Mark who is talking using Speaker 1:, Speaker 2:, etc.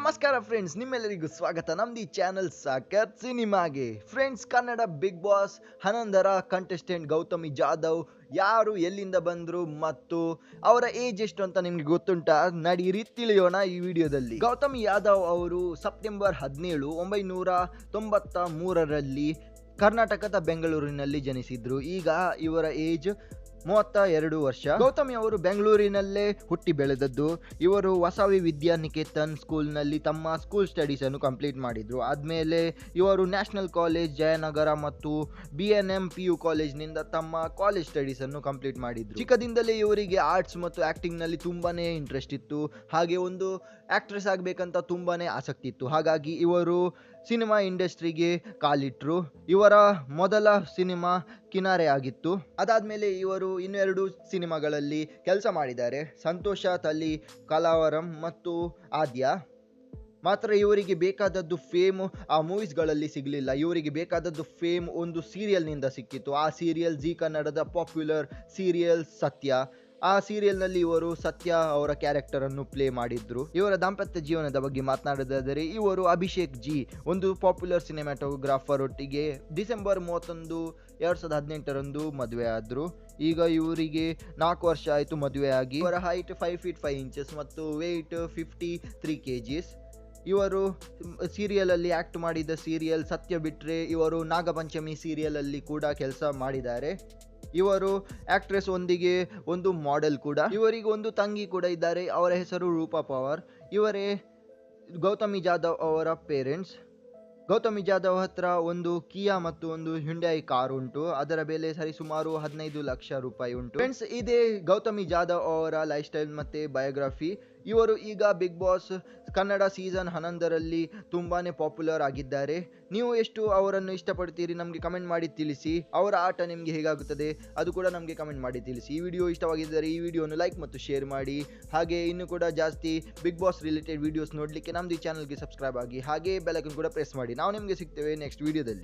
Speaker 1: ನಮಸ್ಕಾರ ಫ್ರೆಂಡ್ಸ್, ನಿಮ್ಮೆಲ್ಲರಿಗೂ ಸ್ವಾಗತ ನಮ್ದು ಈ ಚಾನಲ್ ಸಾಕರ್ ಸಿನಿಮಾಗೆ. ಫ್ರೆಂಡ್ಸ್, ಕನ್ನಡ ಬಿಗ್ ಬಾಸ್ 11ರ ಕಂಟೆಸ್ಟೆಂಟ್ ಗೌತಮಿ ಜಾಧವ್ ಯಾರು, ಎಲ್ಲಿಂದ ಬಂದ್ರು ಮತ್ತು ಅವರ ಏಜ್ ಎಷ್ಟು ಅಂತ ನಿಮ್ಗೆ ಗೊತ್ತುಂಟಾ? ನಡೀರಿ ತಿಳಿಯೋಣ ಈ ವಿಡಿಯೋದಲ್ಲಿ. ಗೌತಮಿ ಯಾದವ್ ಅವರು ಸೆಪ್ಟೆಂಬರ್ 17, 1993ರಲ್ಲಿ ಕರ್ನಾಟಕದ ಬೆಂಗಳೂರಿನಲ್ಲಿ ಜನಿಸಿದ್ರು. ಈಗ ಇವರ ಏಜ್ 32 ವರ್ಷ. ಗೌತಮಿ ಅವರು ಬೆಂಗಳೂರಿನಲ್ಲೇ ಹುಟ್ಟಿ ಬೆಳೆದದ್ದು. ಇವರು ವಸವಿ ವಿದ್ಯಾನಿಕೇತನ್ ಸ್ಕೂಲ್ನಲ್ಲಿ ತಮ್ಮ ಸ್ಕೂಲ್ ಸ್ಟಡೀಸ್ ಅನ್ನು ಕಂಪ್ಲೀಟ್ ಮಾಡಿದ್ರು. ಆದ್ಮೇಲೆ ಇವರು ನ್ಯಾಷನಲ್ ಕಾಲೇಜ್ ಜಯನಗರ ಮತ್ತು BNM PU ಕಾಲೇಜ್ನಿಂದ ತಮ್ಮ ಕಾಲೇಜ್ ಸ್ಟಡೀಸ್ ಅನ್ನು ಕಂಪ್ಲೀಟ್ ಮಾಡಿದ್ರು. ಚಿಕ್ಕದಿಂದಲೇ ಇವರಿಗೆ ಆರ್ಟ್ಸ್ ಮತ್ತು ಆಕ್ಟಿಂಗ್ ನಲ್ಲಿ ತುಂಬಾನೇ ಇಂಟ್ರೆಸ್ಟ್ ಇತ್ತು. ಹಾಗೆ ಒಂದು ಆಕ್ಟ್ರೆಸ್ ಆಗಬೇಕಂತ ತುಂಬಾನೇ ಆಸಕ್ತಿ ಇತ್ತು. ಹಾಗಾಗಿ ಇವರು ಸಿನಿಮಾ ಇಂಡಸ್ಟ್ರಿಗೆ ಕಾಲಿಟ್ರು. ಇವರ ಮೊದಲ ಸಿನಿಮಾ ಕಿನಾರೆ ಆಗಿತ್ತು. ಅದಾದ್ಮೇಲೆ ಇವರು ಇನ್ನೆರಡು ಸಿನಿಮಾಗಳಲ್ಲಿ ಕೆಲಸ ಮಾಡಿದ್ದಾರೆ, ಸಂತೋಷ ತಲಿ ಕಲಾವರಂ ಮತ್ತು ಆದ್ಯ. ಮಾತ್ರ ಇವರಿಗೆ ಬೇಕಾದದ್ದು ಫೇಮ್ ಆ ಮೂವೀಸ್ಗಳಲ್ಲಿ ಸಿಗಲಿಲ್ಲ. ಇವರಿಗೆ ಬೇಕಾದದ್ದು ಫೇಮ್ ಒಂದು ಸೀರಿಯಲ್ನಿಂದ ಸಿಕ್ಕಿತ್ತು. ಆ ಸೀರಿಯಲ್ ಜಿ ಕನ್ನಡದ ಪಾಪ್ಯುಲರ್ ಸೀರಿಯಲ್ ಸತ್ಯ. ಆ ಸೀರಿಯಲ್ನಲ್ಲಿ ಇವರು ಸತ್ಯ ಅವರ ಕ್ಯಾರೆಕ್ಟರ್ ಅನ್ನು ಪ್ಲೇ ಮಾಡಿದ್ರು. ಇವರ ದಾಂಪತ್ಯ ಜೀವನದ ಬಗ್ಗೆ ಮಾತನಾಡೋದಾದರೆ, ಇವರು ಅಭಿಷೇಕ್ ಜಿ, ಒಂದು ಪಾಪ್ಯುಲರ್ ಸಿನಿಮಾಟೋಗ್ರಾಫರ್ ಒಟ್ಟಿಗೆ ಡಿಸೆಂಬರ್ 31, 2018ರಂದು ಮದುವೆ ಆದ್ರು. ಈಗ ಇವರಿಗೆ 4 ವರ್ಷ ಆಯಿತು ಮದುವೆ ಆಗಿ. ಇವರ ಹೈಟ್ 5 feet 5 inches ಮತ್ತು ವೆಯ್ಟ್ 53 kgs. ಇವರು ಸೀರಿಯಲಲ್ಲಿ ಆ್ಯಕ್ಟ್ ಮಾಡಿದ ಸೀರಿಯಲ್ ಸತ್ಯ ಬಿಟ್ಟರೆ ಇವರು ನಾಗಪಂಚಮಿ ಸೀರಿಯಲಲ್ಲಿ ಕೂಡ ಕೆಲಸ ಮಾಡಿದ್ದಾರೆ. ಇವರು ಆಕ್ಟ್ರೆಸ್ ಒಂದಿಗೆ ಒಂದು ಮಾಡೆಲ್ ಕೂಡ. ಇವರಿಗೆ ಒಂದು ತಂಗಿ ಕೂಡ ಇದ್ದಾರೆ, ಅವರ ಹೆಸರು ರೂಪಾ ಪವಾರ್. ಇವರೇ ಗೌತಮಿ ಜಾಧವ್ ಅವರ ಪೇರೆಂಟ್ಸ್. ಗೌತಮಿ ಜಾಧವ್ ಹತ್ರ ಒಂದು ಕಿಯಾ ಮತ್ತು ಒಂದು ಹ್ಯುಂಡೈ ಕಾರ್ ಉಂಟು. ಅದರ ಬೆಲೆ ಸರಿಸುಮಾರು 15 ಲಕ್ಷ ರೂಪಾಯಿ ಉಂಟು. ಫ್ರೆಂಡ್ಸ್, ಇದೇ ಗೌತಮಿ ಜಾಧವ್ ಅವರ ಲೈಫ್ ಸ್ಟೈಲ್ ಮತ್ತೆ ಬಯೋಗ್ರಫಿ. ಇವರು ಈಗ ಬಿಗ್ ಬಾಸ್ ಕನ್ನಡ ಸೀಸನ್ 11ರಲ್ಲಿ ತುಂಬಾನೇ ಪಾಪ್ಯುಲರ್ ಆಗಿದ್ದಾರೆ. ನೀವು ಎಷ್ಟು ಅವರನ್ನು ಇಷ್ಟಪಡ್ತೀರಿ ನಮಗೆ ಕಮೆಂಟ್ ಮಾಡಿ ತಿಳಿಸಿ. ಅವರ ಆಟ ನಿಮಗೆ ಹೇಗಾಗುತ್ತದೆ ಅದು ಕೂಡ ನಮಗೆ ಕಮೆಂಟ್ ಮಾಡಿ ತಿಳಿಸಿ. ಈ ವಿಡಿಯೋ ಇಷ್ಟವಾಗಿದ್ದರೆ ಈ ವಿಡಿಯೋನು ಲೈಕ್ ಮತ್ತು ಶೇರ್ ಮಾಡಿ. ಹಾಗೆ ಇನ್ನು ಕೂಡ ಜಾಸ್ತಿ ಬಿಗ್ ಬಾಸ್ ರಿಲೇಟೆಡ್ ವಿಡಿಯೋಸ್ ನೋಡಲಿಕ್ಕೆ ನಮ್ದು ಈ ಚಾನಲ್ಗೆ ಸಬ್ಸ್ಕ್ರೈಬ್ ಆಗಿ. ಹಾಗೆ ಬೆಲ್ ಐಕಾನ್ ಕೂಡ ಪ್ರೆಸ್ ಮಾಡಿ. ನಾವು ನಿಮಗೆ ಸಿಗ್ತೇವೆ ನೆಕ್ಸ್ಟ್ ವಿಡಿಯೋದಲ್ಲಿ.